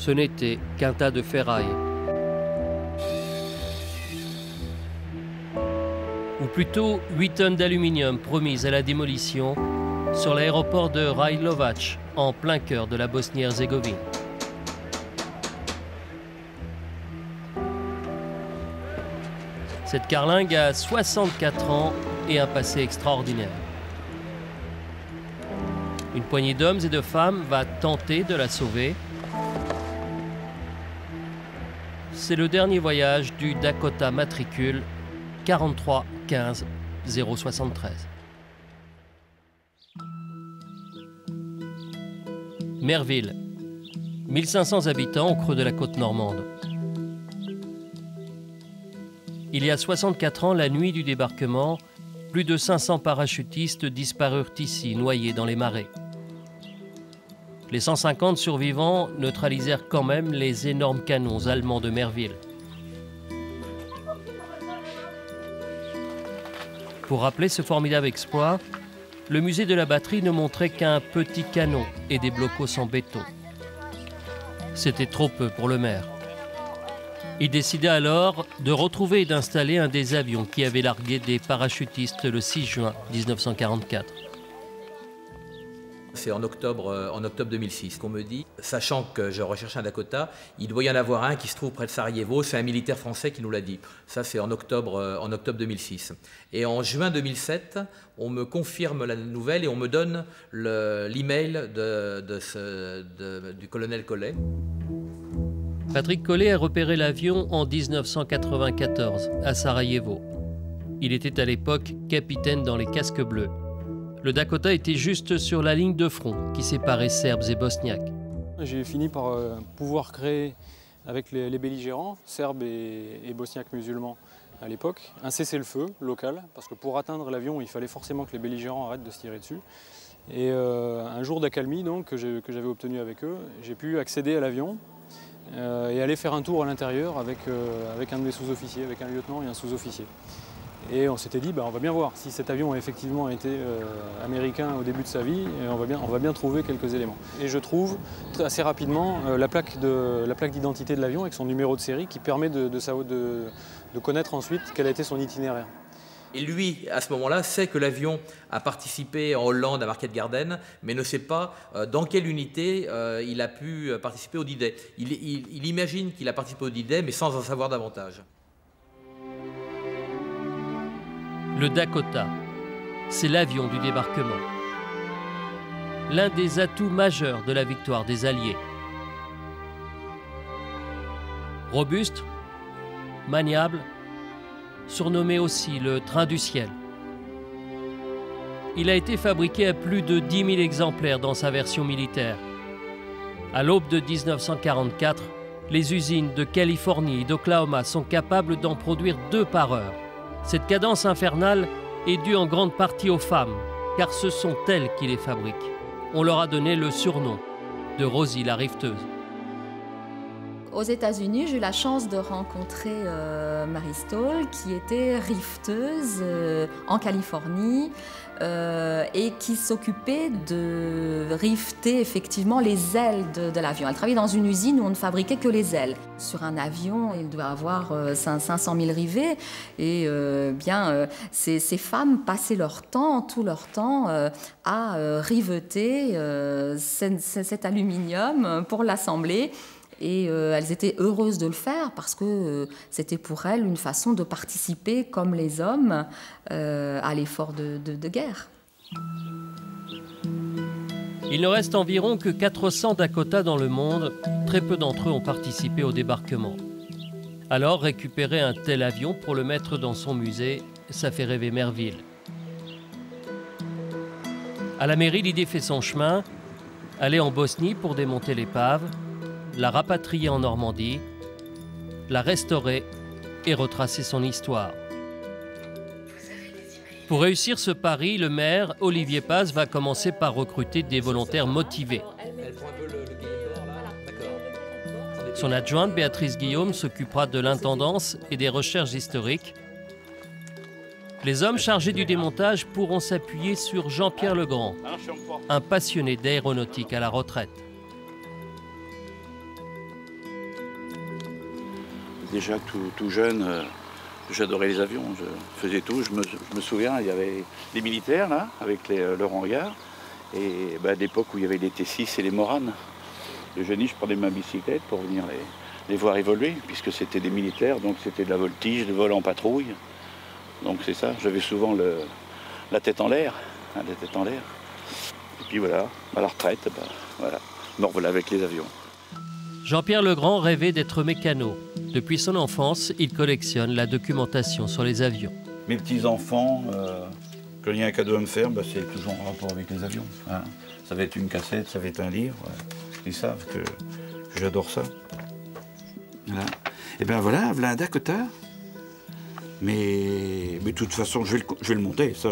Ce n'était qu'un tas de ferraille. Ou plutôt 8 tonnes d'aluminium promises à la démolition sur l'aéroport de Rajlovac, en plein cœur de la Bosnie-Herzégovine. Cette carlingue a 64 ans et un passé extraordinaire. Une poignée d'hommes et de femmes va tenter de la sauver. C'est le dernier voyage du Dakota matricule 43 15 073. Merville, 1500 habitants au creux de la côte normande. Il y a 64 ans, la nuit du débarquement, plus de 500 parachutistes disparurent ici, noyés dans les marais. Les 150 survivants neutralisèrent quand même les énormes canons allemands de Merville. Pour rappeler ce formidable exploit, le musée de la batterie ne montrait qu'un petit canon et des blocos en béton. C'était trop peu pour le maire. Il décida alors de retrouver et d'installer un des avions qui avait largué des parachutistes le 6 juin 1944. C'est en octobre 2006 qu'on me dit, sachant que je recherchais un Dakota, il doit y en avoir un qui se trouve près de Sarajevo, c'est un militaire français qui nous l'a dit. Ça c'est en octobre 2006. Et en juin 2007, on me confirme la nouvelle et on me donne l'email du colonel Collet. Patrick Collet a repéré l'avion en 1994 à Sarajevo. Il était à l'époque capitaine dans les casques bleus. Le Dakota était juste sur la ligne de front qui séparait Serbes et Bosniaques. J'ai fini par pouvoir créer avec les belligérants, Serbes et Bosniaques musulmans à l'époque, un cessez-le-feu local, parce que pour atteindre l'avion, il fallait forcément que les belligérants arrêtent de se tirer dessus. Et un jour d'accalmie donc, que j'avais obtenu avec eux, j'ai pu accéder à l'avion et aller faire un tour à l'intérieur avec un de mes sous-officiers, avec un lieutenant et un sous-officier. Et on s'était dit, on va bien voir si cet avion a effectivement été américain au début de sa vie, et on va bien trouver quelques éléments. Et je trouve assez rapidement la plaque d'identité de l'avion avec son numéro de série qui permet de connaître ensuite quel a été son itinéraire. Et lui, à ce moment-là, sait que l'avion a participé en Hollande à Market-Garden, mais ne sait pas dans quelle unité il a pu participer au D-Day. Il imagine qu'il a participé au D-Day, mais sans en savoir davantage. Le Dakota, c'est l'avion du débarquement. L'un des atouts majeurs de la victoire des Alliés. Robuste, maniable, surnommé aussi le train du ciel. Il a été fabriqué à plus de 10 000 exemplaires dans sa version militaire. À l'aube de 1944, les usines de Californie et d'Oklahoma sont capables d'en produire 2 par heure. Cette cadence infernale est due en grande partie aux femmes, car ce sont elles qui les fabriquent. On leur a donné le surnom de Rosie la rifteuse. Aux États-Unis, j'ai eu la chance de rencontrer Mary Stoll, qui était rifteuse en Californie et qui s'occupait de rifter effectivement les ailes de l'avion. Elle travaillait dans une usine où on ne fabriquait que les ailes. Sur un avion, il doit avoir 500 000 rivets et ces femmes passaient tout leur temps à riveter cet aluminium pour l'assembler. Et elles étaient heureuses de le faire parce que c'était pour elles une façon de participer, comme les hommes, à l'effort de guerre. Il ne reste environ que 400 Dakota dans le monde. Très peu d'entre eux ont participé au débarquement. Alors, récupérer un tel avion pour le mettre dans son musée, ça fait rêver Merville. À la mairie, l'idée fait son chemin. Aller en Bosnie pour démonter l'épave, la rapatrier en Normandie, la restaurer et retracer son histoire. Pour réussir ce pari, le maire, Olivier Paz, va commencer par recruter des volontaires motivés. Son adjointe, Béatrice Guillaume, s'occupera de l'intendance et des recherches historiques. Les hommes chargés du démontage pourront s'appuyer sur Jean-Pierre Legrand, un passionné d'aéronautique à la retraite. Déjà tout jeune, j'adorais les avions. Je faisais tout. Je me souviens, il y avait les militaires là, avec leur hangar. Et à l'époque où il y avait les T6 et les Morane, le jeune, je prenais ma bicyclette pour venir les voir évoluer, puisque c'était des militaires, donc c'était de la voltige, de vol en patrouille. Donc c'est ça, j'avais souvent la tête en l'air, la tête en l'air. Et puis voilà, à la retraite, voilà, me revoilà avec les avions. Jean-Pierre Legrand rêvait d'être mécano. Depuis son enfance, il collectionne la documentation sur les avions. Mes petits-enfants, quand il y a un cadeau à me faire, c'est toujours en rapport avec les avions. Hein. Ça va être une cassette, ça va être un livre. Ils savent que j'adore ça. Voilà. Et bien voilà un Dakota. Mais de toute façon, je vais le monter, ça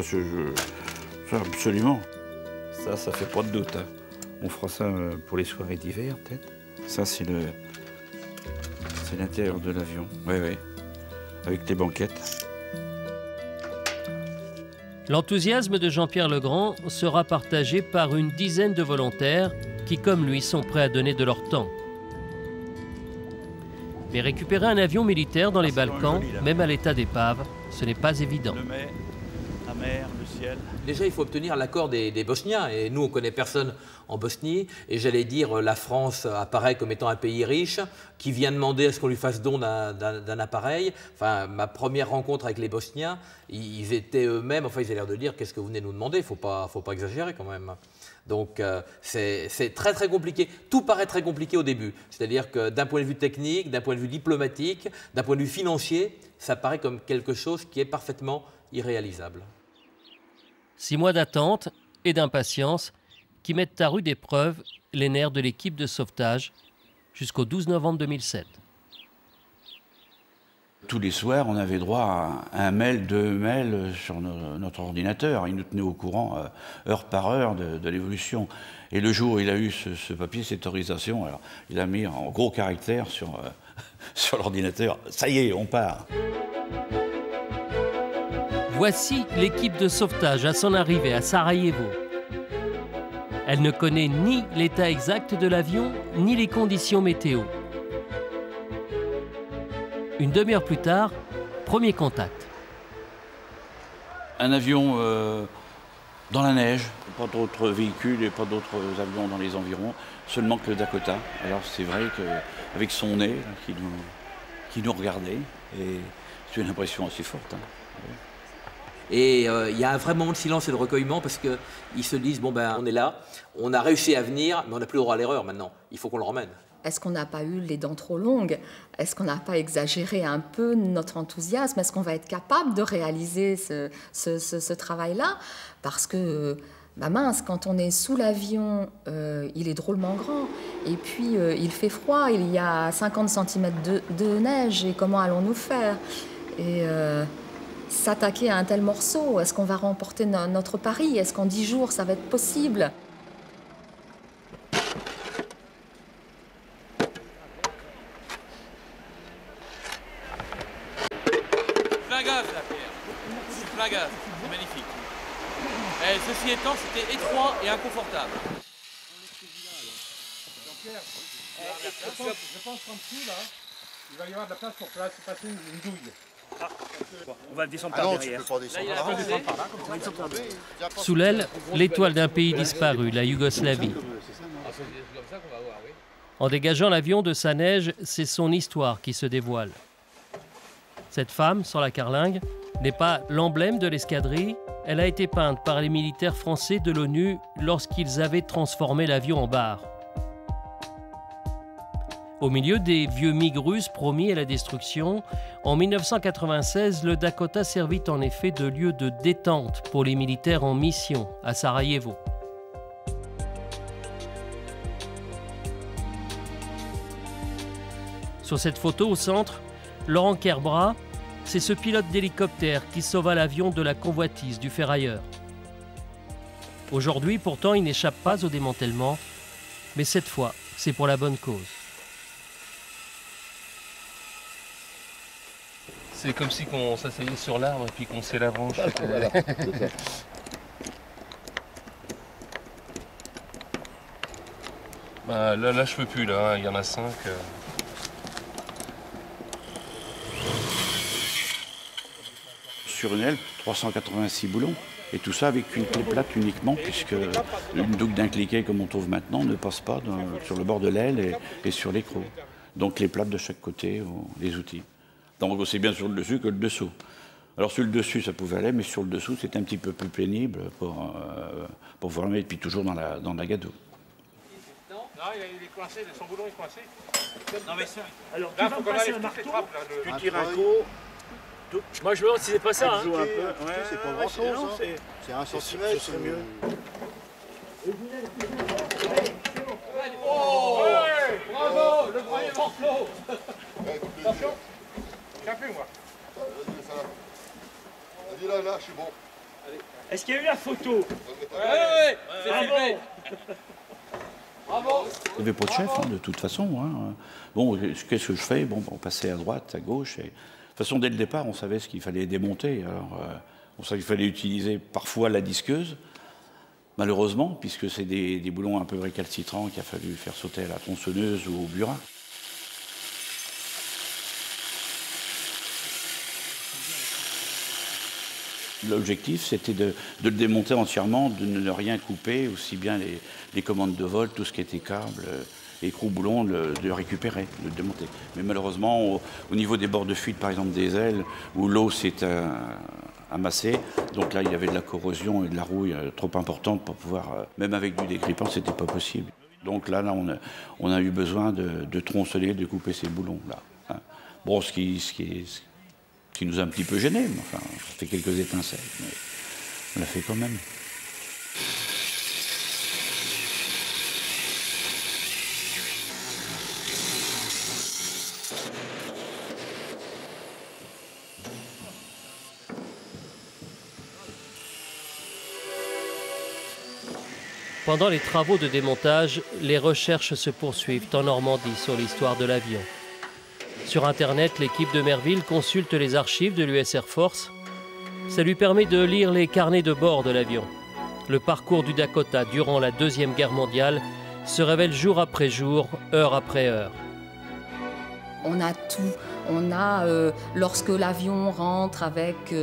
absolument. Ça fait pas de doute. Hein. On fera ça pour les soirées d'hiver, peut-être. Ça, c'est l'intérieur de l'avion. Oui, avec les banquettes. L'enthousiasme de Jean-Pierre Legrand sera partagé par une dizaine de volontaires qui, comme lui, sont prêts à donner de leur temps. Mais récupérer un avion militaire dans les Balkans, même à l'état d'épave, ce n'est pas évident. Le mai, la mer, le ciel. Déjà, il faut obtenir l'accord des Bosniens. Et nous, on ne connaît personne en Bosnie. Et j'allais dire, la France apparaît comme étant un pays riche qui vient demander à ce qu'on lui fasse don d'un appareil. Enfin, ma première rencontre avec les Bosniens, ils étaient eux-mêmes, enfin, ils avaient l'air de dire, qu'est-ce que vous venez nous demander? Faut pas exagérer quand même. Donc, c'est très, très compliqué. Tout paraît très compliqué au début. C'est-à-dire que d'un point de vue technique, d'un point de vue diplomatique, d'un point de vue financier, ça paraît comme quelque chose qui est parfaitement irréalisable. 6 mois d'attente et d'impatience qui mettent à rude épreuve les nerfs de l'équipe de sauvetage jusqu'au 12 novembre 2007. Tous les soirs, on avait droit à un mail, 2 mails sur notre ordinateur. Il nous tenait au courant heure par heure de l'évolution. Et le jour où il a eu ce papier, cette autorisation, alors, il a mis en gros caractères sur l'ordinateur. Ça y est, on part. Voici l'équipe de sauvetage à son arrivée à Sarajevo. Elle ne connaît ni l'état exact de l'avion, ni les conditions météo. Une demi-heure plus tard, premier contact. Un avion dans la neige, pas d'autres véhicules et pas d'autres avions dans les environs, seulement que le Dakota. Alors c'est vrai qu'avec son nez qui nous regardait, et c'est une impression assez forte. Hein. Et il y a un vrai moment de silence et de recueillement parce qu'ils se disent, bon ben on est là, on a réussi à venir, mais on n'a plus le droit à l'erreur maintenant, il faut qu'on le ramène. Est-ce qu'on n'a pas eu les dents trop longues? Est-ce qu'on n'a pas exagéré un peu notre enthousiasme? Est-ce qu'on va être capable de réaliser ce travail-là? Parce que, mince, quand on est sous l'avion, il est drôlement grand. Et puis, il fait froid, il y a 50 cm de neige. Et comment allons-nous faire? Et s'attaquer à un tel morceau, est-ce qu'on va remporter notre pari? Est-ce qu'en 10 jours, ça va être possible? Plein gaz, la Pierre. Plein gaz, c'est magnifique. Et ceci étant, c'était étroit et inconfortable. Je pense qu'en dessous, là, il va y avoir de la place pour passer une douille. On va descendre par derrière. Sous l'aile, l'étoile d'un pays disparu, la Yougoslavie. En dégageant l'avion de sa neige, c'est son histoire qui se dévoile. Cette femme, sans la carlingue, n'est pas l'emblème de l'escadrille. Elle a été peinte par les militaires français de l'ONU lorsqu'ils avaient transformé l'avion en bar. Au milieu des vieux MiG russes promis à la destruction, en 1996, le Dakota servit en effet de lieu de détente pour les militaires en mission à Sarajevo. Sur cette photo au centre, Laurent Kerbrat, c'est ce pilote d'hélicoptère qui sauva l'avion de la convoitise du ferrailleur. Aujourd'hui, pourtant, il n'échappe pas au démantèlement, mais cette fois, c'est pour la bonne cause. C'est comme si on s'asseyait sur l'arbre et puis qu'on sait la branche. Voilà. Bah, là, je peux plus, là, il y en a 5. sur une aile, 386 boulons. Et tout ça avec une clé plate uniquement, puisque une double d'un cliquet, comme on trouve maintenant, ne passe pas sur le bord de l'aile et sur l'écrou. Donc les plates de chaque côté, les outils. Donc aussi bien sur le dessus que le dessous. Alors sur le dessus, ça pouvait aller, mais sur le dessous, c'était un petit peu plus pénible pour pouvoir le mettre, puis toujours dans la gadoue. Non, il est coincé, son boulon est coincé. Non mais ça, alors Là, tu faut vas qu'on passer enlève un toutes les marteau, trappes, là, tu tires un coup. Moi je me demande si c'est pas ça. Hein. Un peu. C'est pas grand chose. C'est 1 centimètre. Ce serait mieux. Oh ouais, bravo, le premier morceau. Attention, j'ai plus moi. Vas-y là, je suis bon. Est-ce qu'il y a eu la photo? Ouais, c'est filmé. Bravo. Il n'y avait pas de chef, de toute façon. Hein. Bon, qu'est-ce que je fais? Bon, on passait à droite, à gauche. Et... De toute façon, dès le départ, on savait ce qu'il fallait démonter. Alors, on savait qu'il fallait utiliser parfois la disqueuse, malheureusement, puisque c'est des boulons un peu récalcitrants qu'il a fallu faire sauter à la tronçonneuse ou au burin. L'objectif, c'était de le démonter entièrement, de ne rien couper, aussi bien les commandes de vol, tout ce qui était câble, écrou, boulon, de le récupérer, de le démonter. Mais malheureusement, au niveau des bords de fuite, par exemple des ailes, où l'eau s'est amassée, donc là, il y avait de la corrosion et de la rouille trop importante pour pouvoir, même avec du dégrippant, c'était pas possible. Donc là on a eu besoin de tronçonner, de couper ces boulons-là. Hein. Bon, ce qui nous a un petit peu gênés, mais enfin, ça fait quelques étincelles, mais on l'a fait quand même. Pendant les travaux de démontage, les recherches se poursuivent en Normandie sur l'histoire de l'avion. Sur Internet, l'équipe de Merville consulte les archives de l'US Air Force. Ça lui permet de lire les carnets de bord de l'avion. Le parcours du Dakota durant la Deuxième Guerre mondiale se révèle jour après jour, heure après heure. On a tout. On a, lorsque l'avion rentre avec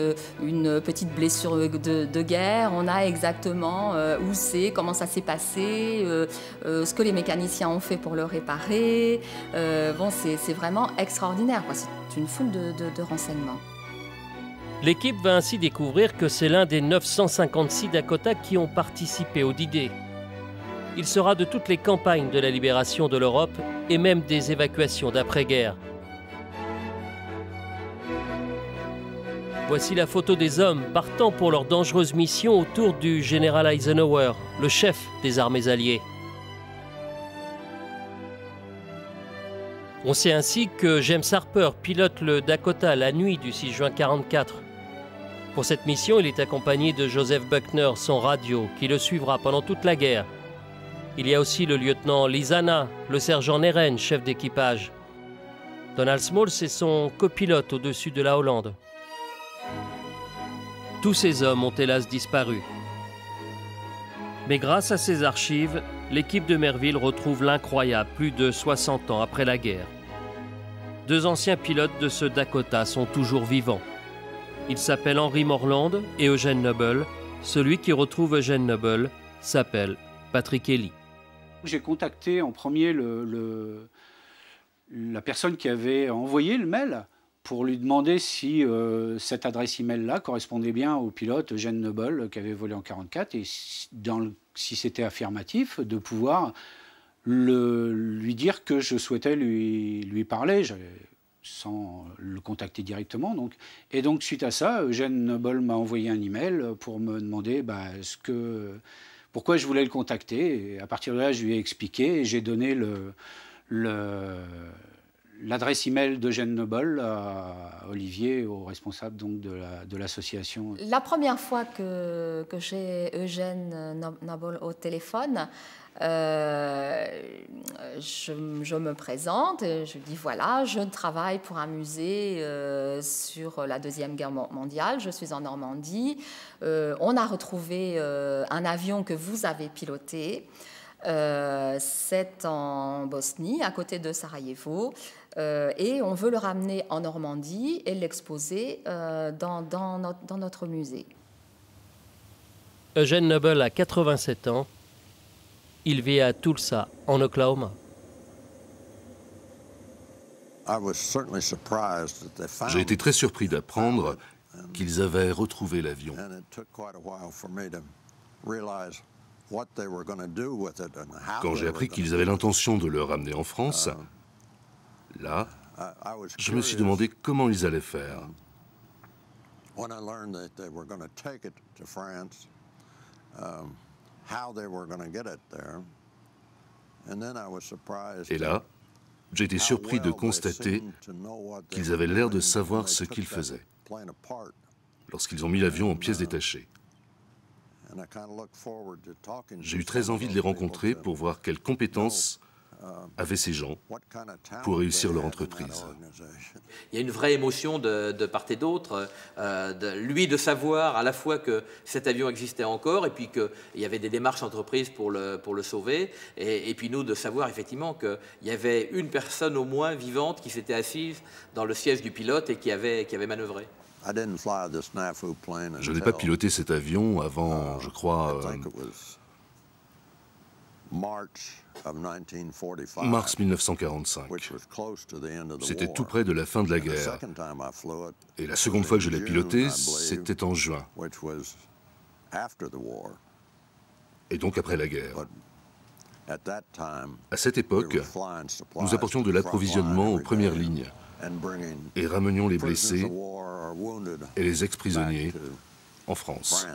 une petite blessure de guerre, on a exactement où c'est, comment ça s'est passé, ce que les mécaniciens ont fait pour le réparer. Bon, c'est vraiment extraordinaire, quoi. C'est une foule de renseignements. L'équipe va ainsi découvrir que c'est l'un des 956 Dakota qui ont participé au D-Day. Il sera de toutes les campagnes de la libération de l'Europe et même des évacuations d'après-guerre. Voici la photo des hommes partant pour leur dangereuse mission autour du général Eisenhower, le chef des armées alliées. On sait ainsi que James Harper pilote le Dakota la nuit du 6 juin 1944. Pour cette mission, il est accompagné de Joseph Buckner, son radio, qui le suivra pendant toute la guerre. Il y a aussi le lieutenant Lizana, le sergent Neren, chef d'équipage. Donald Smalls est son copilote au-dessus de la Hollande. Tous ces hommes ont hélas disparu. Mais grâce à ces archives, l'équipe de Merville retrouve l'incroyable plus de 60 ans après la guerre. 2 anciens pilotes de ce Dakota sont toujours vivants. Ils s'appellent Henry Morland et Eugene Noble. Celui qui retrouve Eugene Noble s'appelle Patrick Ely. J'ai contacté en premier la personne qui avait envoyé le mail pour lui demander si cette adresse email-là correspondait bien au pilote Eugene Noble qui avait volé en 1944 et si c'était affirmatif, de pouvoir lui dire que je souhaitais lui parler sans le contacter directement. Et donc, suite à ça, Eugene Noble m'a envoyé un email pour me demander pourquoi je voulais le contacter. Et à partir de là, je lui ai expliqué et j'ai donné l'adresse email d'Eugene Noble à Olivier, au responsable donc de l'association. La première fois que j'ai Eugene Noble au téléphone, je me présente et je dis voilà, je travaille pour un musée sur la Deuxième Guerre mondiale, je suis en Normandie, on a retrouvé un avion que vous avez piloté. C'est en Bosnie, à côté de Sarajevo. Et on veut le ramener en Normandie et l'exposer dans notre musée. Eugene Noble a 87 ans. Il vit à Tulsa, en Oklahoma. J'ai été très surpris d'apprendre qu'ils avaient retrouvé l'avion. Quand j'ai appris qu'ils avaient l'intention de le ramener en France, là, je me suis demandé comment ils allaient faire. Et là, j'ai été surpris de constater qu'ils avaient l'air de savoir ce qu'ils faisaient lorsqu'ils ont mis l'avion en pièces détachées. J'ai eu très envie de les rencontrer pour voir quelles compétences avaient ces gens pour réussir leur entreprise. Il y a une vraie émotion de part et d'autre, lui de savoir à la fois que cet avion existait encore et puis qu'il y avait des démarches entreprises pour le sauver, et puis nous de savoir effectivement qu'il y avait une personne au moins vivante qui s'était assise dans le siège du pilote et qui avait manœuvré. Je n'ai pas piloté cet avion avant, je crois, mars 1945. C'était tout près de la fin de la guerre. Et la seconde fois que je l'ai piloté, c'était en juin. Et donc après la guerre. À cette époque, nous apportions de l'approvisionnement aux premières lignes et ramenions les blessés et les ex-prisonniers en France.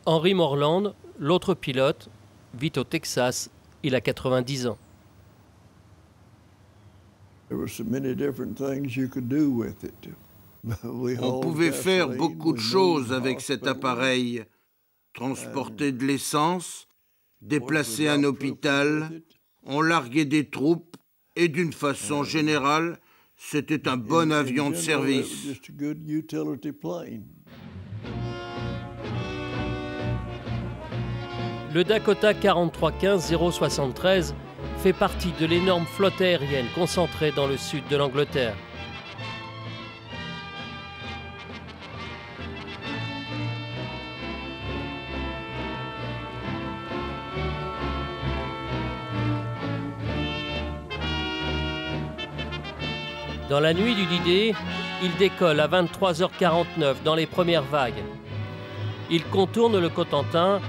Henry Morland, l'autre pilote, vit au Texas. Il a 90 ans. On pouvait faire beaucoup de choses avec cet appareil. Transporter de l'essence, déplacer un hôpital, on larguait des troupes et d'une façon générale, c'était un bon avion de service. Le Dakota 4315-073 fait partie de l'énorme flotte aérienne concentrée dans le sud de l'Angleterre. Dans la nuit du D-Day, il décolle à 23h49 dans les premières vagues. Il contourne le Cotentin,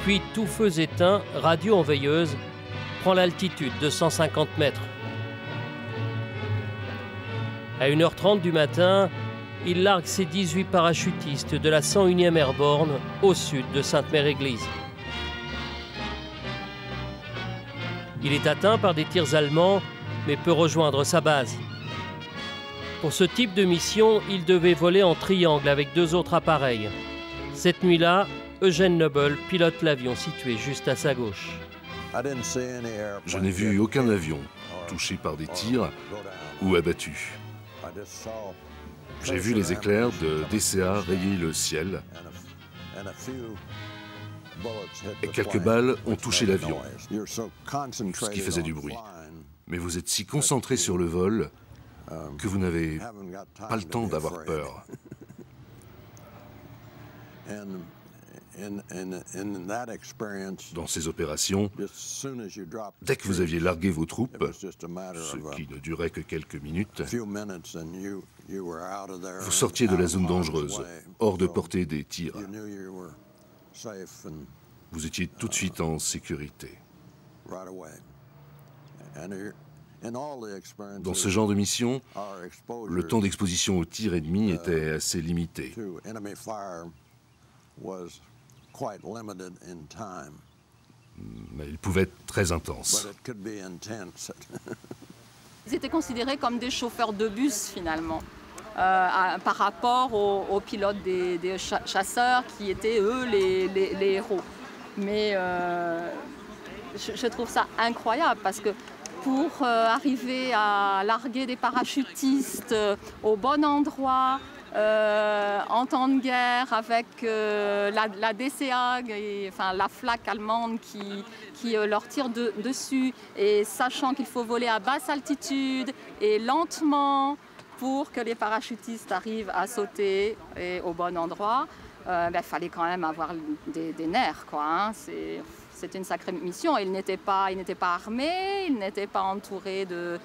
puis tout feu éteint, radio en veilleuse, prend l'altitude de 150 mètres. À 1h30 du matin, il largue ses 18 parachutistes de la 101e Airborne au sud de Sainte-Mère-Église. Il est atteint par des tirs allemands, mais peut rejoindre sa base. Pour ce type de mission, il devait voler en triangle avec 2 autres appareils. Cette nuit-là, Eugene Noble pilote l'avion situé juste à sa gauche. Je n'ai vu aucun avion touché par des tirs ou abattu. J'ai vu les éclairs de DCA rayer le ciel et quelques balles ont touché l'avion, ce qui faisait du bruit. Mais vous êtes si concentré sur le vol que vous n'avez pas le temps d'avoir peur. Dans ces opérations, dès que vous aviez largué vos troupes, ce qui ne durait que quelques minutes, vous sortiez de la zone dangereuse, hors de portée des tirs. Vous étiez tout de suite en sécurité. Dans ce genre de mission, le temps d'exposition aux tirs ennemis était assez limité. Mais il pouvait être très intense. Ils étaient considérés comme des chauffeurs de bus finalement, par rapport aux pilotes des chasseurs qui étaient eux les héros. Mais je trouve ça incroyable parce que pour arriver à larguer des parachutistes au bon endroit, en temps de guerre avec la DCA, enfin la flak allemande qui leur tire dessus, et sachant qu'il faut voler à basse altitude et lentement pour que les parachutistes arrivent à sauter au bon endroit, fallait quand même avoir des nerfs, quoi, hein. C'était une sacrée mission. Il n'était pas armé, il n'était pas entouré de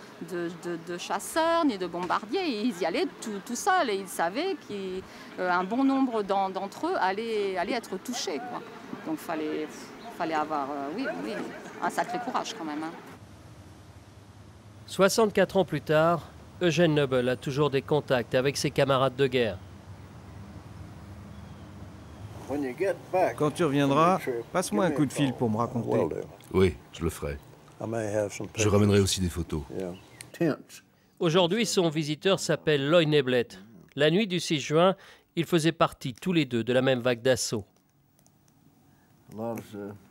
chasseurs ni de bombardiers. Ils y allaient tout seuls et ils savaient qu'un bon nombre d'entre eux allaient être touchés, quoi. Donc il fallait avoir oui, un sacré courage quand même, hein. 64 ans plus tard, Eugène Noble a toujours des contacts avec ses camarades de guerre. Quand tu reviendras, passe-moi un coup de fil pour me raconter. Oui, je le ferai. Je ramènerai aussi des photos. Aujourd'hui, son visiteur s'appelle Lloyd Neblett. La nuit du 6 juin, ils faisaient partie tous les deux de la même vague d'assaut.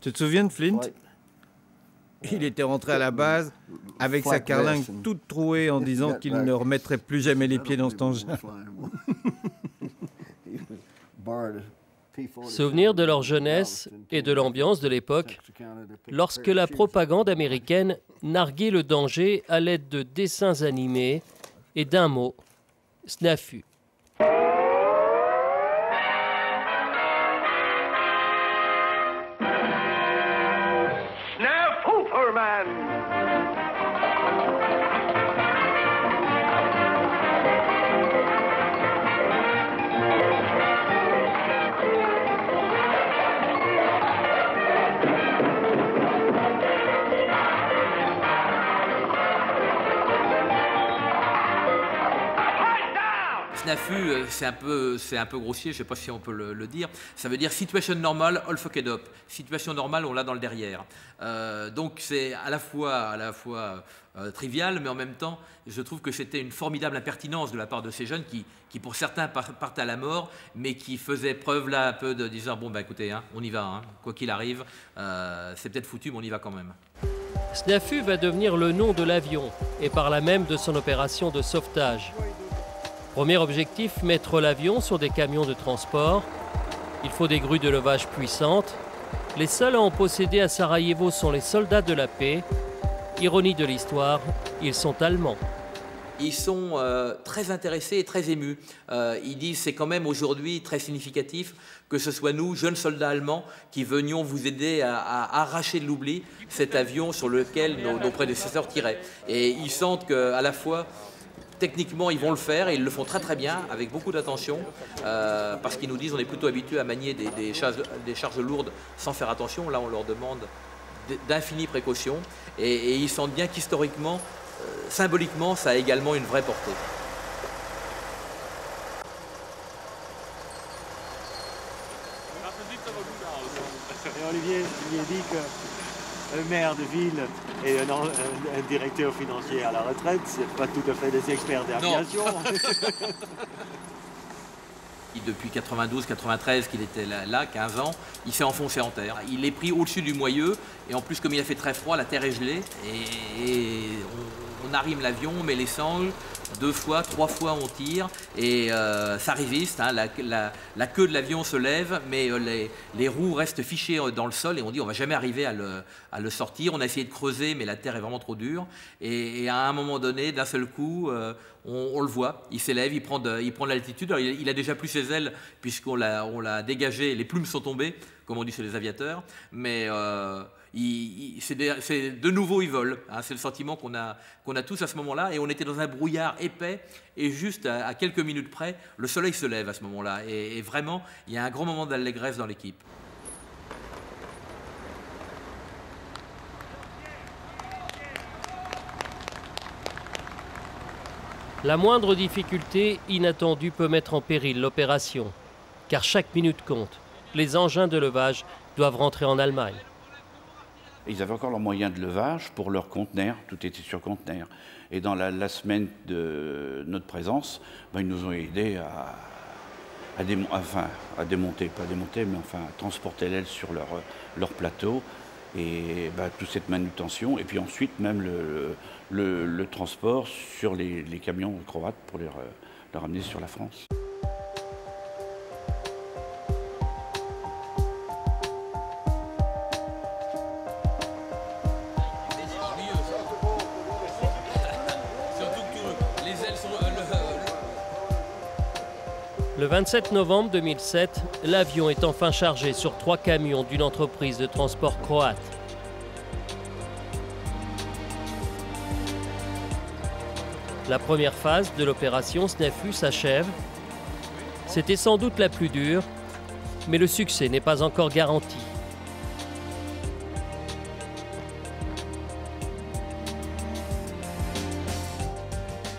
Tu te souviens de Flint? Il était rentré à la base avec sa carlingue toute trouée en disant qu'il ne remettrait plus jamais les pieds dans cet engin. Souvenir de leur jeunesse et de l'ambiance de l'époque, lorsque la propagande américaine narguait le danger à l'aide de dessins animés et d'un mot, snafu. SNAFU, c'est un peu grossier, je ne sais pas si on peut le dire. Ça veut dire situation normale, all fucked up. Situation normale, on l'a dans le derrière. Donc c'est à la fois trivial, mais en même temps, je trouve que c'était une formidable impertinence de la part de ces jeunes qui pour certains partent à la mort, mais qui faisaient preuve là un peu de disant bon, bah écoutez, hein, on y va, hein, quoi qu'il arrive, c'est peut-être foutu, mais on y va quand même. SNAFU va devenir le nom de l'avion et par là même de son opération de sauvetage. Premier objectif, mettre l'avion sur des camions de transport. Il faut des grues de levage puissantes. Les seuls à en posséder à Sarajevo sont les soldats de la paix. Ironie de l'histoire, ils sont allemands. Ils sont très intéressés et très émus. Ils disent c'est quand même aujourd'hui très significatif que ce soit nous, jeunes soldats allemands, qui venions vous aider à arracher de l'oubli cet avion sur lequel nos prédécesseurs tiraient. Et ils sentent qu'à la fois, techniquement, ils vont le faire et ils le font très très bien, avec beaucoup d'attention, parce qu'ils nous disent on est plutôt habitué à manier des charges lourdes sans faire attention. Là, on leur demande d'infinies précautions et ils sentent bien qu'historiquement, symboliquement, ça a également une vraie portée. Et Olivier dit que un maire de ville et un directeur financier à la retraite, c'est pas tout à fait des experts d'aviation. Depuis 92-93 qu'il était là, 15 ans, il s'est enfoncé en terre. Il est pris au-dessus du moyeu et en plus comme il a fait très froid, la terre est gelée et on arrime l'avion, on met les sangles, 2 fois, 3 fois on tire et ça résiste, hein, la queue de l'avion se lève mais les roues restent fichées dans le sol et on dit on va jamais arriver à le sortir. On a essayé de creuser mais la terre est vraiment trop dure et à un moment donné, d'un seul coup, on le voit, il s'élève, il prend de l'altitude. Il a déjà plus ses ailes puisqu'on l'a dégagé, les plumes sont tombées, comme on dit chez les aviateurs, mais c'est de nouveau il vole, hein, c'est le sentiment qu'on a tous à ce moment-là et on était dans un brouillard épais et juste à quelques minutes près, le soleil se lève à ce moment-là et vraiment, il y a un grand moment d'allégresse dans l'équipe. La moindre difficulté inattendue peut mettre en péril l'opération, car chaque minute compte. Les engins de levage doivent rentrer en Allemagne. Ils avaient encore leurs moyens de levage pour leurs conteneurs, tout était sur conteneurs. Et dans la semaine de notre présence, ils nous ont aidés à démonter, pas démonter, mais enfin à transporter l'aile sur leur plateau. Et toute cette manutention, et puis ensuite même le transport sur les camions croates pour les ramener sur la France. Le 27 novembre 2007, l'avion est enfin chargé sur 3 camions d'une entreprise de transport croate. La première phase de l'opération SNEFU s'achève. C'était sans doute la plus dure, mais le succès n'est pas encore garanti.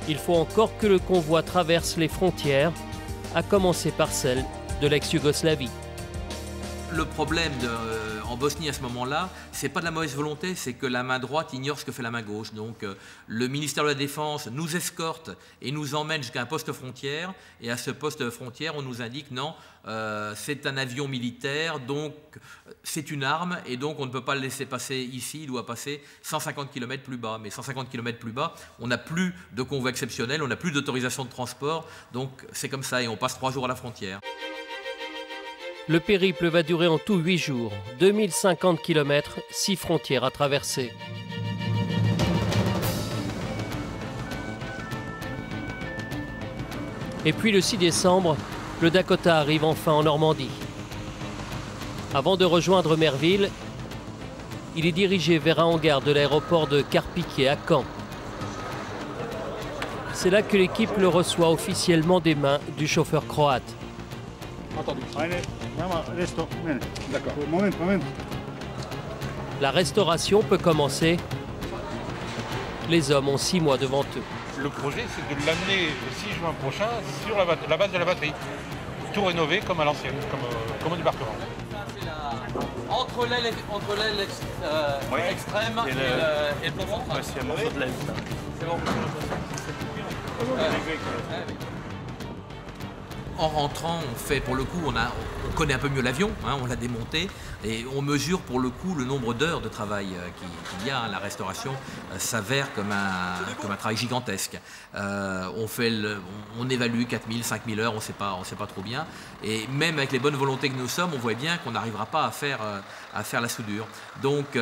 Il faut encore que le convoi traverse les frontières, à commencer par celle de l'ex-Yougoslavie. Le problème en Bosnie à ce moment-là, c'est pas de la mauvaise volonté, c'est que la main droite ignore ce que fait la main gauche. Donc le ministère de la Défense nous escorte et nous emmène jusqu'à un poste frontière. Et à ce poste frontière, on nous indique non, c'est un avion militaire, donc c'est une arme, et donc on ne peut pas le laisser passer ici, il doit passer 150 km plus bas. Mais 150 km plus bas, on n'a plus de convoi exceptionnel, on n'a plus d'autorisation de transport, donc c'est comme ça, et on passe 3 jours à la frontière. Le périple va durer en tout 8 jours, 2050 km, 6 frontières à traverser. Et puis le 6 décembre, le Dakota arrive enfin en Normandie. Avant de rejoindre Merville, il est dirigé vers un hangar de l'aéroport de Carpiquet à Caen. C'est là que l'équipe le reçoit officiellement des mains du chauffeur croate. La restauration peut commencer. Les hommes ont 6 mois devant eux. Le projet, c'est de l'amener le 6 juin prochain sur la base de la batterie. Tout rénové comme à l'ancienne, comme au débarquement. Entre l'aile extrême et le plafond central. C'est un morceau de l'aile. C'est bon. En rentrant, on fait pour le coup, on connaît un peu mieux l'avion, hein, on l'a démonté, et on mesure pour le coup le nombre d'heures de travail qu'il y a. La restauration s'avère comme un travail gigantesque. On évalue 4000, 5000 heures, on sait pas trop bien. Et même avec les bonnes volontés que nous sommes, on voit bien qu'on n'arrivera pas à faire la soudure. Donc,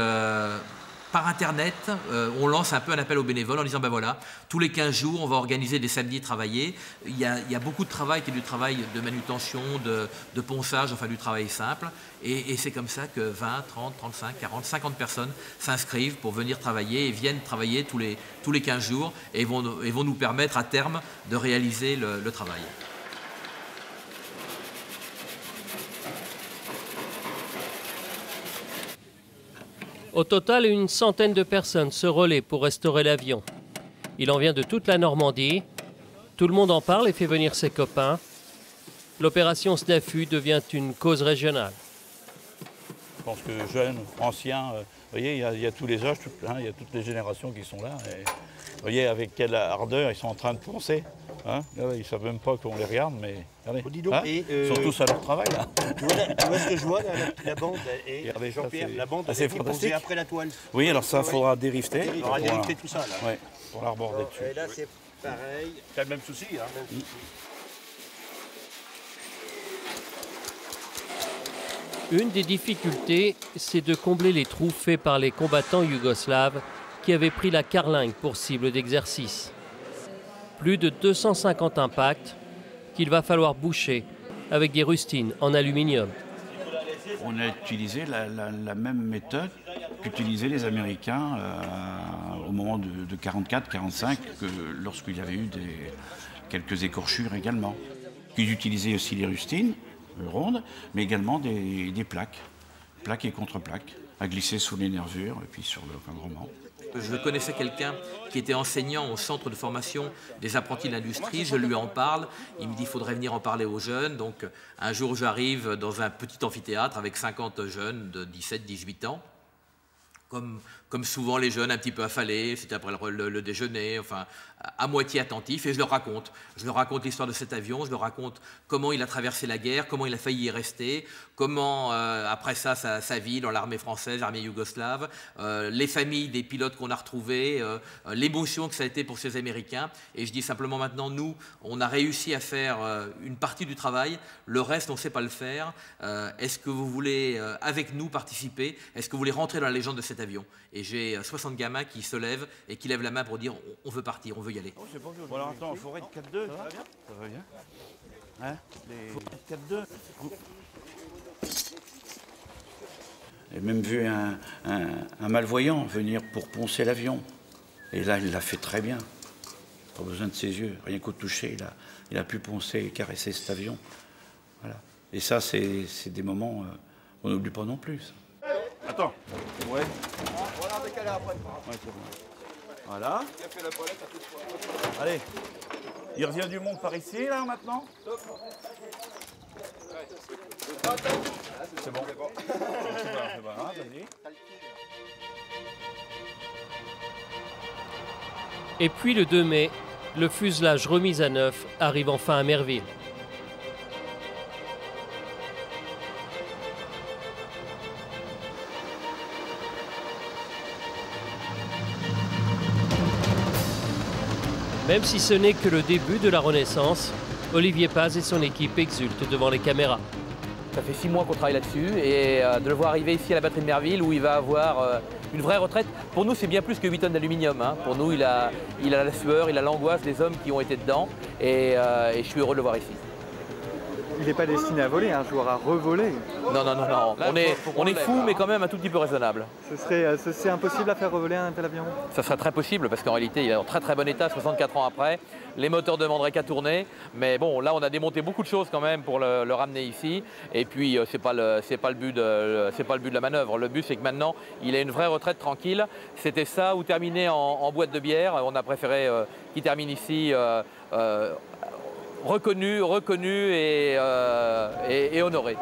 par Internet, on lance un peu un appel aux bénévoles en disant ben voilà, tous les 15 jours, on va organiser des samedis travaillés. Il y a beaucoup de travail qui est du travail de manutention, de ponçage, enfin du travail simple. Et c'est comme ça que 20, 30, 35, 40, 50 personnes s'inscrivent pour venir travailler et viennent travailler tous les 15 jours et vont nous permettre à terme de réaliser le travail. Au total, une centaine de personnes se relaient pour restaurer l'avion. Il en vient de toute la Normandie. Tout le monde en parle et fait venir ses copains. L'opération SNEFU devient une cause régionale. Je pense que jeunes, anciens, vous voyez, il y a tous les âges, il y a toutes les générations qui sont là. Et, vous voyez avec quelle ardeur ils sont en train de poncer. Hein, ils ne savent même pas qu'on les regarde, mais regardez, hein, ils sont tous à leur travail. Là. Tu vois ce que je vois, la bande, et Jean-Pierre, la bande c'est est posée après la toile. Oui, alors ça, il faudra dérifter. Il faudra dérifter tout ça, là. Oui, pour la reborder dessus. Et là, c'est pareil. C'est le même souci, hein. Une des difficultés, c'est de combler les trous faits par les combattants yougoslaves qui avaient pris la carlingue pour cible d'exercice. Plus de 250 impacts qu'il va falloir boucher avec des rustines en aluminium. On a utilisé la même méthode qu'utilisaient les Américains au moment de 44-45, lorsqu'il y avait eu quelques écorchures également. Ils utilisaient aussi les rustines rondes, mais également des plaques et contre-plaques, à glisser sous les nervures et puis sur le recadrement. Je connaissais quelqu'un qui était enseignant au centre de formation des apprentis de l'industrie, je lui en parle, il me dit qu'il faudrait venir en parler aux jeunes. Donc un jour j'arrive dans un petit amphithéâtre avec 50 jeunes de 17-18 ans, comme souvent les jeunes un petit peu affalés, c'était après le déjeuner, enfin à moitié attentifs, et je leur raconte. Je leur raconte l'histoire de cet avion, je leur raconte comment il a traversé la guerre, comment il a failli y rester, comment après ça sa vie dans l'armée française, l'armée yougoslave, les familles des pilotes qu'on a retrouvés, l'émotion que ça a été pour ces Américains. Et je dis simplement maintenant, nous, on a réussi à faire une partie du travail, le reste on ne sait pas le faire. Est-ce que vous voulez avec nous participer? Est-ce que vous voulez rentrer dans la légende de cet avion? Et j'ai 60 gamins qui se lèvent et qui lèvent la main pour dire on veut partir, on veut y aller. Bon alors attends, il faut être 4-2. Ça va bien? Ça va bien. Hein, les 4-2. J'ai même vu un malvoyant venir pour poncer l'avion. Et là, il l'a fait très bien. Pas besoin de ses yeux. Rien qu'au toucher, il a pu poncer et caresser cet avion. Voilà. Et ça, c'est des moments qu'on n'oublie pas non plus. Ça. Attends. Ouais. Voilà, décalé après. Ouais, c'est bon. Voilà. Allez. Il revient du monde par ici, là, maintenant? C'est bon. C'est pas grave, vas-y. Et puis le 2 mai, le fuselage remis à neuf arrive enfin à Merville. Même si ce n'est que le début de la Renaissance, Olivier Paz et son équipe exultent devant les caméras. Ça fait 6 mois qu'on travaille là-dessus et de le voir arriver ici à la batterie de Merville où il va avoir une vraie retraite. Pour nous, c'est bien plus que 8 tonnes d'aluminium. Hein. Pour nous, il a la sueur, il a l'angoisse des hommes qui ont été dedans et je suis heureux de le voir ici. Il n'est pas destiné à voler, un joueur à revoler. Non, non, non, non. Là, on est fou, mais quand même un tout petit peu raisonnable. C'est impossible à faire revoler un tel avion? Ça serait très possible parce qu'en réalité, il est en très très bon état, 64 ans après. Les moteurs ne demanderaient qu'à tourner. Mais bon, là, on a démonté beaucoup de choses quand même pour le ramener ici. Et puis, c'est pas le but de la manœuvre. Le but, c'est que maintenant, il a une vraie retraite tranquille. C'était ça ou terminer en boîte de bière. On a préféré qu'il termine ici. Reconnu et honoré.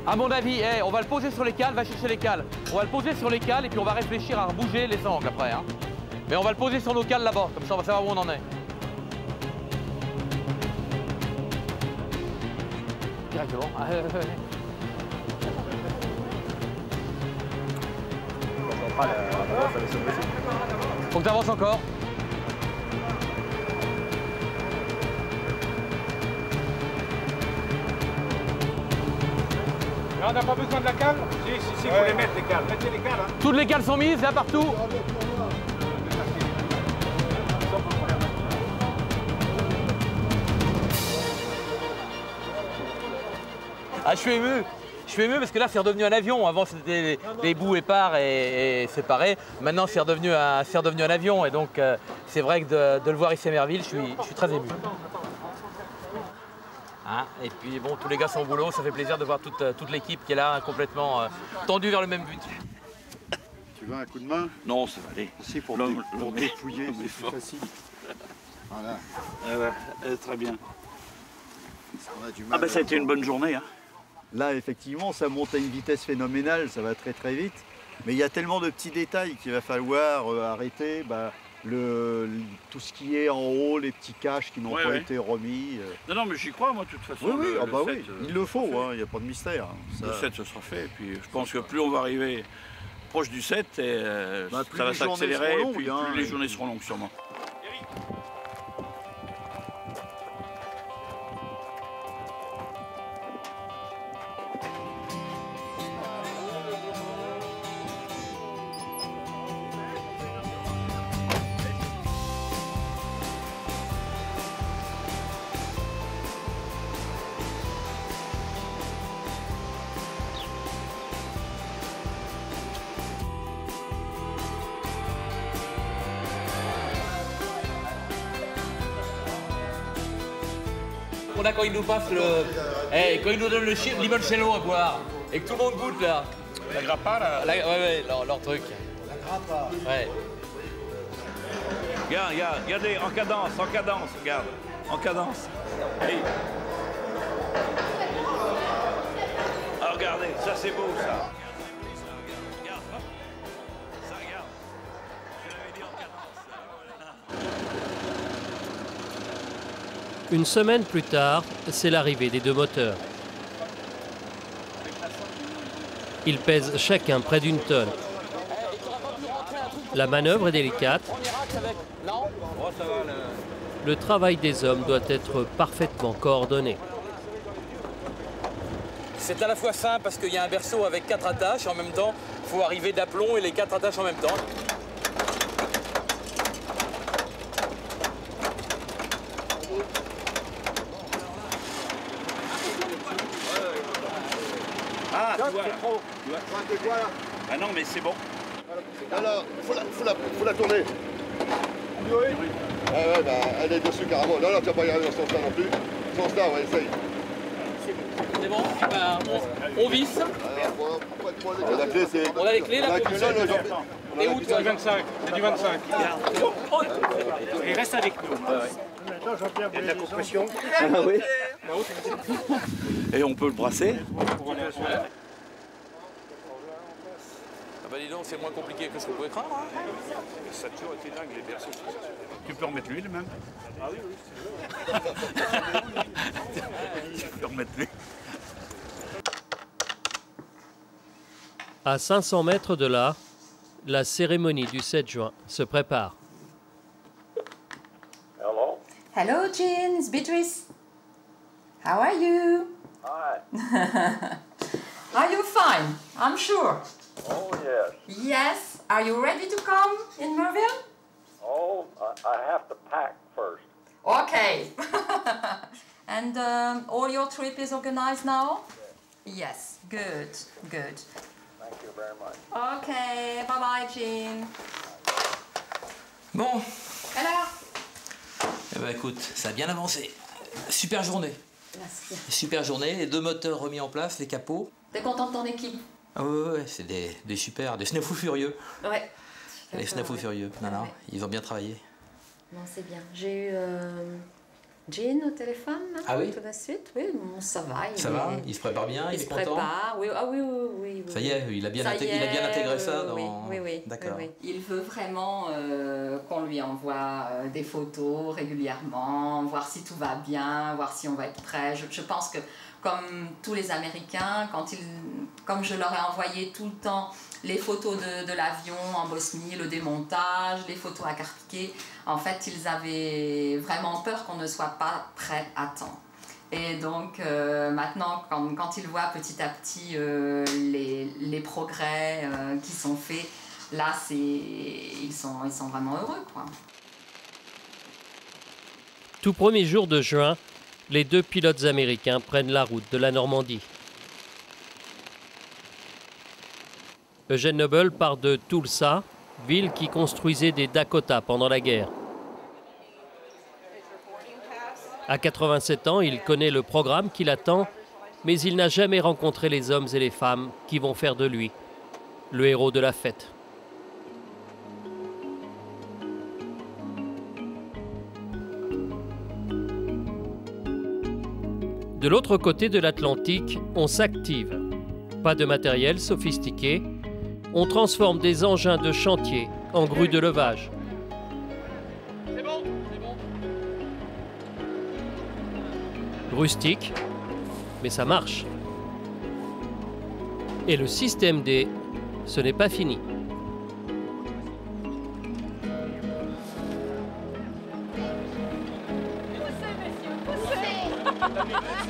À mon avis, on va le poser sur les cales, va chercher les cales. On va le poser sur les cales et puis on va réfléchir à rebouger les angles après. Hein. Mais on va le poser sur nos cales là-bas, comme ça on va savoir où on en est. Directement. Faut que tu avances encore. Là, on n'a pas besoin de la cale? Si, il faut les mettre, les cales. Mettez les cales. Hein. Toutes les cales sont mises, là, partout. Ah, je suis ému. Je suis ému parce que là, c'est redevenu un avion. Avant, c'était des bouts épars et séparés. Maintenant, c'est redevenu un avion. Et donc, c'est vrai que de le voir ici à Merville, je suis très ému. Hein, et puis, bon, tous les gars sont au boulot. Ça fait plaisir de voir toute l'équipe qui est là, complètement tendue vers le même but. Tu veux un coup de main? Non, ça va aller. Si, pour dépouiller, c'est plus facile. Voilà. Très bien. On a du mal. Ah ben, ça a été une bonne journée. Hein. Là, effectivement, ça monte à une vitesse phénoménale, ça va très très vite. Mais il y a tellement de petits détails qu'il va falloir arrêter. Tout ce qui est en haut, les petits caches qui n'ont pas été remis. Non, mais j'y crois, moi, de toute façon. Oui, oui, il le faut, il n'y a pas de mystère. Ça... Le 7, ce sera fait. Et puis, je pense que plus on va arriver proche du 7, ça va s'accélérer. Et puis, plus les journées seront longues, sûrement. On a quand il nous passe quand il nous donne le limoncello à boire et que tout le monde goûte là. La grappa là. Ouais, leur truc. La grappa. Ouais. Regardez, en cadence, regarde. En cadence. Hey. Alors regardez, ça c'est beau ça. Regarde, hop. Ça regarde. Je l'avais dit en cadence. Une semaine plus tard, c'est l'arrivée des deux moteurs. Ils pèsent chacun près d'une tonne. La manœuvre est délicate. Le travail des hommes doit être parfaitement coordonné. C'est à la fois simple parce qu'il y a un berceau avec 4 attaches et en même temps, il faut arriver d'aplomb et les 4 attaches en même temps. Ah, tu vois. Ah non, mais c'est bon. Alors, faut la tourner. Oui. Ah ouais, bah, elle est dessus carrément. Non, tu vas pas y arriver dans ce sens-là non plus. Ce sens-là, ouais, essaye. C'est bon, ben, on visse. La clé, c'est... On a les clés là pour visser. Et où toi? C'est du 25. C'est du 25. Et reste avec nous. Il y a de la compression. Ah oui. Et on peut le brasser. Bah dis donc, c'est moins compliqué que ce qu'on pouvait craindre. Hein. Ça a toujours été dingue, les berceaux. Tu peux remettre l'huile même. Ah oui, oui. Tu peux remettre l'huile. À 500 mètres de là, la cérémonie du 7 juin se prépare. Hello. Hello, Jean. It's Beatrice. How are you? Hi. Are you fine? I'm sure. Oh, yes. Yes. Are you ready to come in Merville? Oh, I have to pack first. Okay. And all your trip is organized now? Yes. Good. Good. Thank you very much. Okay. Bye-bye, Jean. Bon. Alors? Eh ben écoute, ça a bien avancé. Super journée. Merci. Super journée, les 2 moteurs remis en place, les capots. T'es content de ton équipe? Ah ouais, c'est des super, des snafous furieux. Ouais. Les snafous furieux. Non, non, ils ont bien travaillé. Non, c'est bien. J'ai eu Jean au téléphone, là, ah oui? tout de suite. Oui, bon, ça va. Ça va? Il se prépare bien? Il est content? Il se prépare, oui. Ah oui, oui, oui. Ça y est, il a bien intégré ça dans... Oui, oui. D'accord. Oui, oui. Il veut vraiment qu'on lui envoie des photos régulièrement, voir si tout va bien, voir si on va être prêt. Je pense que, comme tous les Américains, comme je leur ai envoyé tout le temps les photos de l'avion en Bosnie, le démontage, les photos à Carpiquet, en fait, ils avaient vraiment peur qu'on ne soit pas prêt à temps. Et donc, maintenant, quand ils voient petit à petit les progrès qui sont faits, là, ils sont vraiment heureux, quoi. Tout premier jour de juin, les 2 pilotes américains prennent la route de la Normandie. Eugene Noble part de Tulsa, ville qui construisait des Dakota pendant la guerre. À 87 ans, il connaît le programme qui l'attend, mais il n'a jamais rencontré les hommes et les femmes qui vont faire de lui le héros de la fête. De l'autre côté de l'Atlantique, on s'active. Pas de matériel sophistiqué, on transforme des engins de chantier en grues de levage. C'est bon, c'est bon. Rustique, mais ça marche. Et le système D, ce n'est pas fini.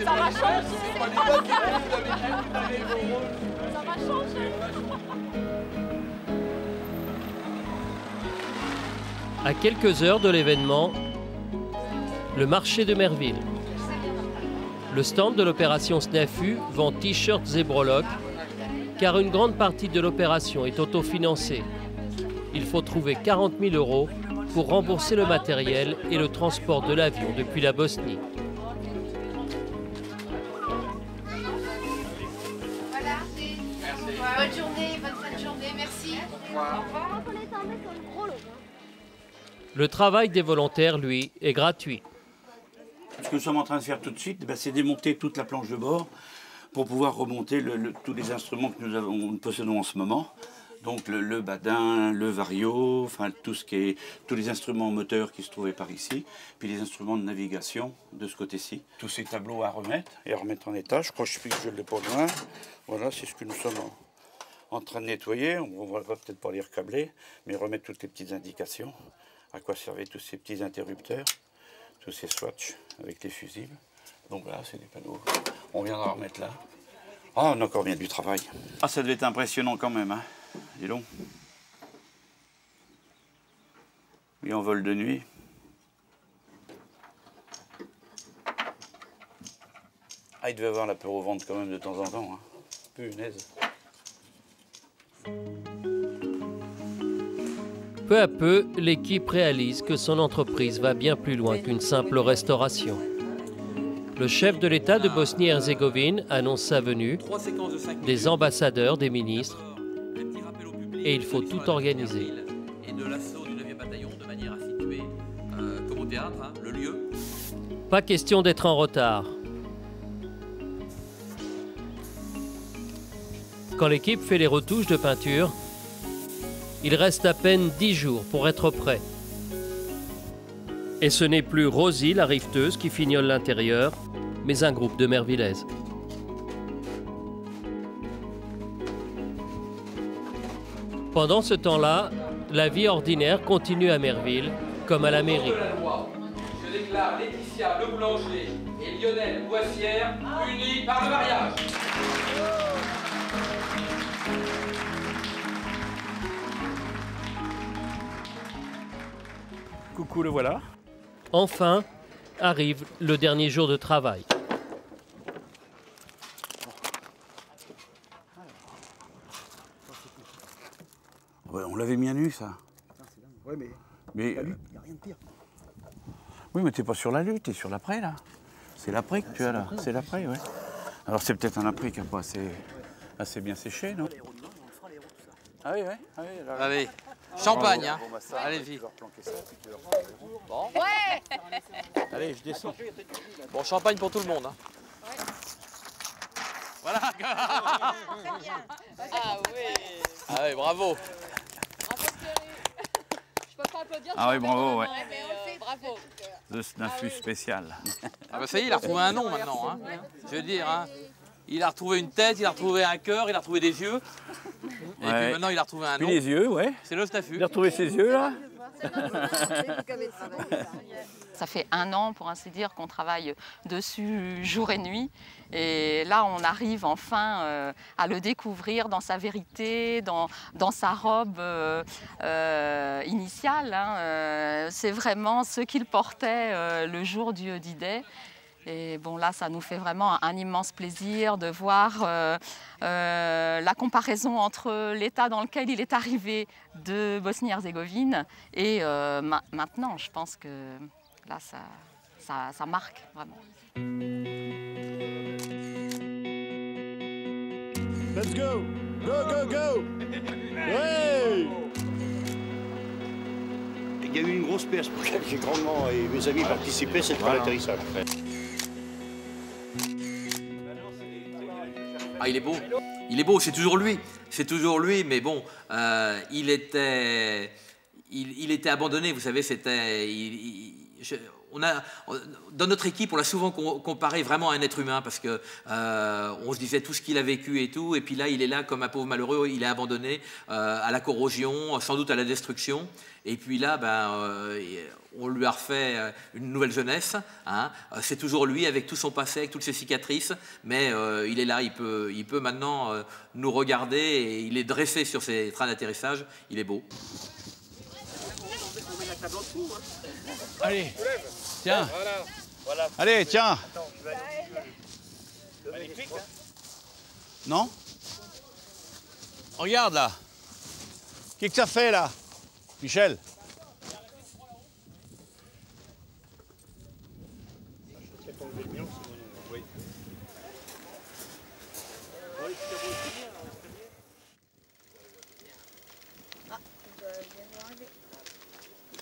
Ça va changer. Ça va changer. À quelques heures de l'événement, le marché de Merville. Le stand de l'opération SNAFU vend t-shirts et breloques, car une grande partie de l'opération est autofinancée. Il faut trouver 40 000 € pour rembourser le matériel et le transport de l'avion depuis la Bosnie. Voilà. Bonne journée, bonne fin de journée, merci. Au revoir. Le travail des volontaires, lui, est gratuit. Ce que nous sommes en train de faire tout de suite, c'est démonter toute la planche de bord pour pouvoir remonter tous les instruments que nous possédons en ce moment. Donc le badin, le vario, enfin tous les instruments moteurs qui se trouvaient par ici, puis les instruments de navigation de ce côté-ci. Tous ces tableaux à remettre et à remettre en état. Je crois que je ne l'ai pas loin. Voilà, c'est ce que nous sommes en train de nettoyer. On va peut-être pas les recabler, mais remettre toutes les petites indications. À quoi servaient tous ces petits interrupteurs, tous ces swatchs avec les fusibles. Donc là, c'est des panneaux. On viendra remettre là. Oh, on a encore bien du travail. Ah, ça devait être impressionnant quand même, hein. Dis donc. Oui, en vol de nuit. Ah, il devait avoir la peur au ventre quand même de temps en temps, hein. Punaise. Peu à peu, l'équipe réalise que son entreprise va bien plus loin qu'une simple restauration. Le chef de l'État de Bosnie-Herzégovine annonce sa venue, des ambassadeurs, des ministres, et il faut tout organiser. Et de l'assaut du 9e bataillon de manière à situer, comme au théâtre, hein, le lieu. Pas question d'être en retard. Quand l'équipe fait les retouches de peinture, il reste à peine 10 jours pour être prêt. Et ce n'est plus Rosie, la rifteuse, qui fignole l'intérieur, mais un groupe de Mervillaises. Pendant ce temps-là, la vie ordinaire continue à Merville, comme à la mairie. Je déclare Laetitia Le Boulanger et Lionel Boissière unis par le mariage. Coucou, le voilà. Enfin, arrive le dernier jour de travail. Ouais, on l'avait mis à nu, ça. Ouais, mais la lutte, il n'y a rien de pire. Oui, mais t'es pas sur la lutte, t'es sur l'après, là. C'est l'après que tu as, là. C'est l'après, ouais. Alors, c'est peut-être un après qui n'a pas assez bien séché, non? Ah oui, ouais. Ah oui, alors... Allez, champagne, hein. Allez-y. Bon. Ouais. Allez, je descends. Bon, champagne pour tout le monde, hein. Voilà. Ah oui. Ah oui, bravo. Je peux pas applaudir. Ah oui, bravo, ouais. Bravo. Un fût spécial. Ah bah ça y est, il a retrouvé un nom maintenant, hein. Je veux dire, hein. Il a retrouvé une tête, il a retrouvé un cœur, il a retrouvé des yeux. Et Ouais. puis maintenant, il a retrouvé un nom. Puis les yeux, ouais. C'est le Stafu. Il a retrouvé ses yeux, là. Ça fait 1 an, pour ainsi dire, qu'on travaille dessus jour et nuit. Et là, on arrive enfin à le découvrir dans sa vérité, dans sa robe initiale. Hein. C'est vraiment ce qu'il portait le jour du D-Day. Et bon, là, ça nous fait vraiment un immense plaisir de voir la comparaison entre l'état dans lequel il est arrivé de Bosnie-Herzégovine et maintenant. Je pense que là, ça marque vraiment. Let's go! Go, go, go! Ouais! Il y a eu une grosse perce pour laquelle j'ai grandement et mes amis participé, c'est pas l'atterrissage. Ah, il est beau, c'est toujours lui, mais bon, il était abandonné, vous savez, dans notre équipe, on l'a souvent comparé vraiment à un être humain parce que on se disait tout ce qu'il a vécu et tout, et puis là, il est là comme un pauvre malheureux, il est abandonné à la corrosion, sans doute à la destruction, et puis là, on lui a refait une nouvelle jeunesse. Hein. C'est toujours lui avec tout son passé, avec toutes ses cicatrices, mais il est là, il peut maintenant nous regarder et il est dressé sur ses trains d'atterrissage. Il est beau. Allez, tiens. Allez, tiens. Non? Regarde là. Qu'est-ce que ça fait là, Michel?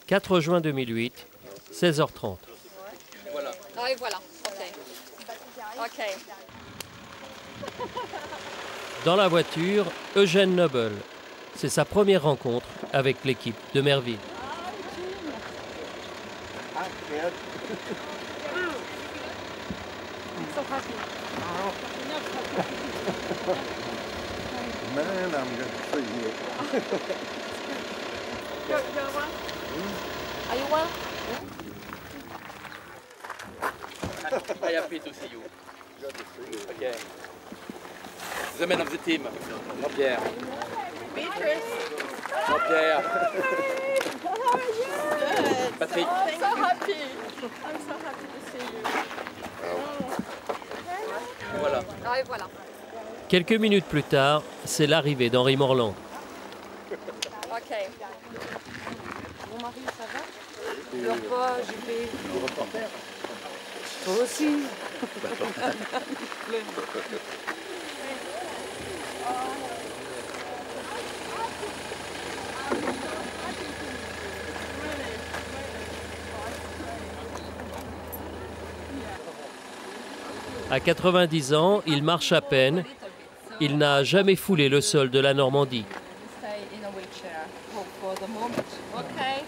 « 4 juin 2008, 16h30. Voilà. Ah oui, voilà. OK. Dans la voiture, Eugène Noble. C'est sa première rencontre avec l'équipe de Merville. Man, I'm going to see you. Are you well? I am happy to see you. Good to see you. Okay. The man of the team. Jean-Pierre. Jean-Pierre. Patrick. I'm so happy. I'm so happy to see you. Voilà. Ah, et voilà. Quelques minutes plus tard, c'est l'arrivée d'Henri Morland. Ok. Mon mari, ça va? Le repas, JP. Le reporter. Toi aussi. À 90 ans, il marche à peine. Il n'a jamais foulé le sol de la Normandie. Stay in a wheelchair for the moment. Okay.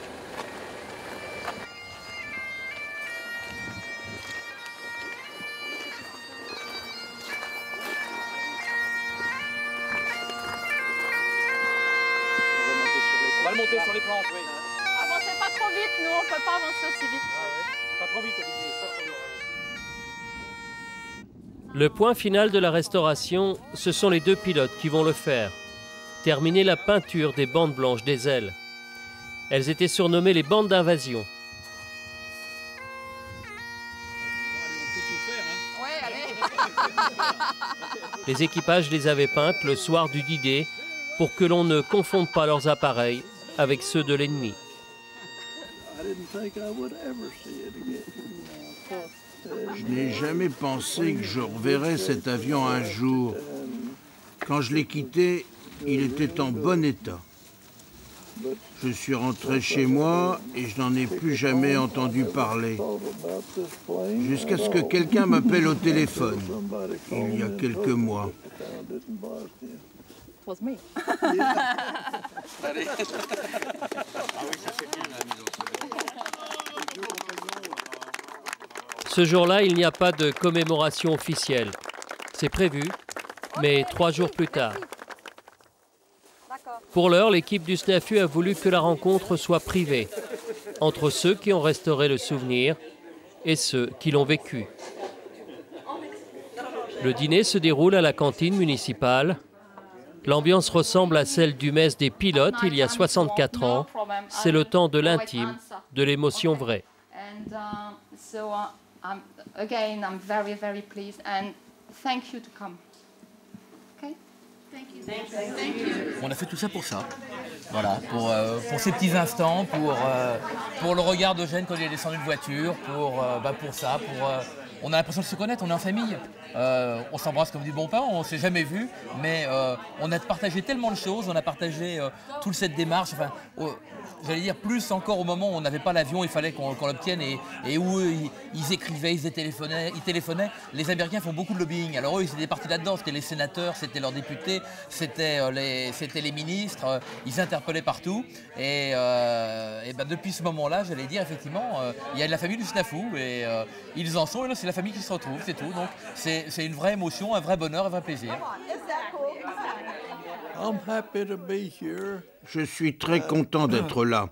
On va le monter sur les planches, oui. Avancez pas trop vite, nous on peut pas avancer aussi vite. Pas trop vite, Olivier. Pas trop vite. Le point final de la restauration, ce sont les deux pilotes qui vont le faire. Terminer la peinture des bandes blanches des ailes. Elles étaient surnommées les bandes d'invasion. Ouais, allez. Les équipages les avaient peintes le soir du D-Day pour que l'on ne confonde pas leurs appareils avec ceux de l'ennemi. Je n'ai jamais pensé que je reverrais cet avion un jour. Quand je l'ai quitté, il était en bon état. Je suis rentré chez moi et je n'en ai plus jamais entendu parler. Jusqu'à ce que quelqu'un m'appelle au téléphone, il y a quelques mois. Was me. Allez. Ce jour-là, il n'y a pas de commémoration officielle. C'est prévu, mais 3 jours plus tard. Pour l'heure, l'équipe du SNAFU a voulu que la rencontre soit privée, entre ceux qui ont restauré le souvenir et ceux qui l'ont vécu. Le dîner se déroule à la cantine municipale. L'ambiance ressemble à celle du mess des pilotes il y a 64 ans. C'est le temps de l'intime, de l'émotion vraie. Again, I'm very, very pleased and thank you to come. Okay? Thank you. Thank you. On a fait tout ça pour ça. Voilà, pour ces petits instants, pour le regard d'Eugène quand il est descendu de voiture, pour ça, on a l'impression de se connaître, on est en famille. On s'embrasse comme du bon pain, on ne s'est jamais vu, mais on a partagé tellement de choses, on a partagé toute cette démarche, enfin, j'allais dire plus encore au moment où on n'avait pas l'avion, il fallait qu'on l'obtienne et où eux, ils écrivaient, ils téléphonaient. Les Américains font beaucoup de lobbying, alors eux ils étaient partis là-dedans, c'était les sénateurs, c'était leurs députés, c'était les ministres, ils interpellaient partout et ben depuis ce moment-là, j'allais dire effectivement, il y a de la famille du SNAFU et ils en sont et là c'est la famille qui se retrouve, c'est tout. Donc c'est une vraie émotion, un vrai bonheur, un vrai plaisir. Je suis très content d'être là.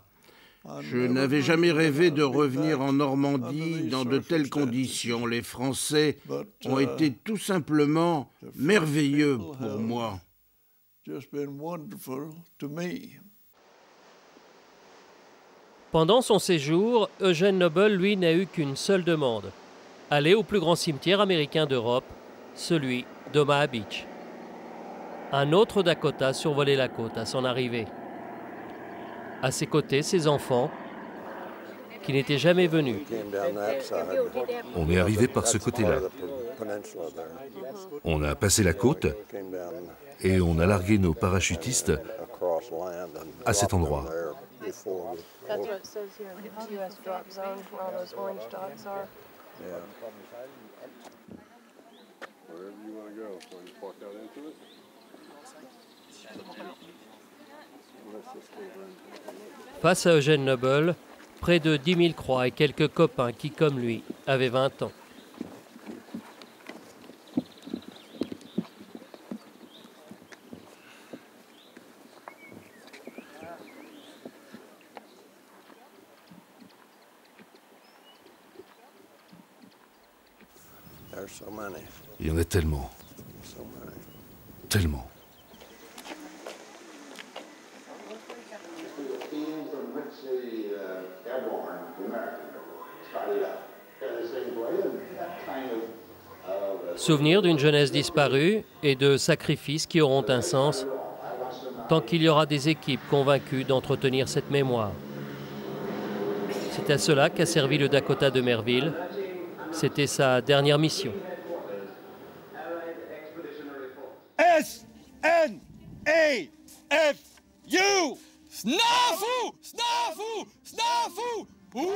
Je n'avais jamais rêvé de revenir en Normandie dans de telles conditions. Les Français ont été tout simplement merveilleux pour moi. Pendant son séjour, Eugène Noble, lui, n'a eu qu'une seule demande. Aller au plus grand cimetière américain d'Europe, celui d'Omaha Beach. Un autre Dakota survolait la côte à son arrivée. À ses côtés, ses enfants, qui n'étaient jamais venus. On est arrivé par ce côté-là. On a passé la côte et on a largué nos parachutistes à cet endroit. Face à Eugène Noble, près de 10 000 croix et quelques copains qui, comme lui, avaient 20 ans. Il y en a tellement. tellement. Souvenir d'une jeunesse disparue et de sacrifices qui auront un sens tant qu'il y aura des équipes convaincues d'entretenir cette mémoire. C'est à cela qu'a servi le Dakota de Merville. C'était sa dernière mission. S-N-A-F-U! Snafu! Snafu! Snafu! Ouh!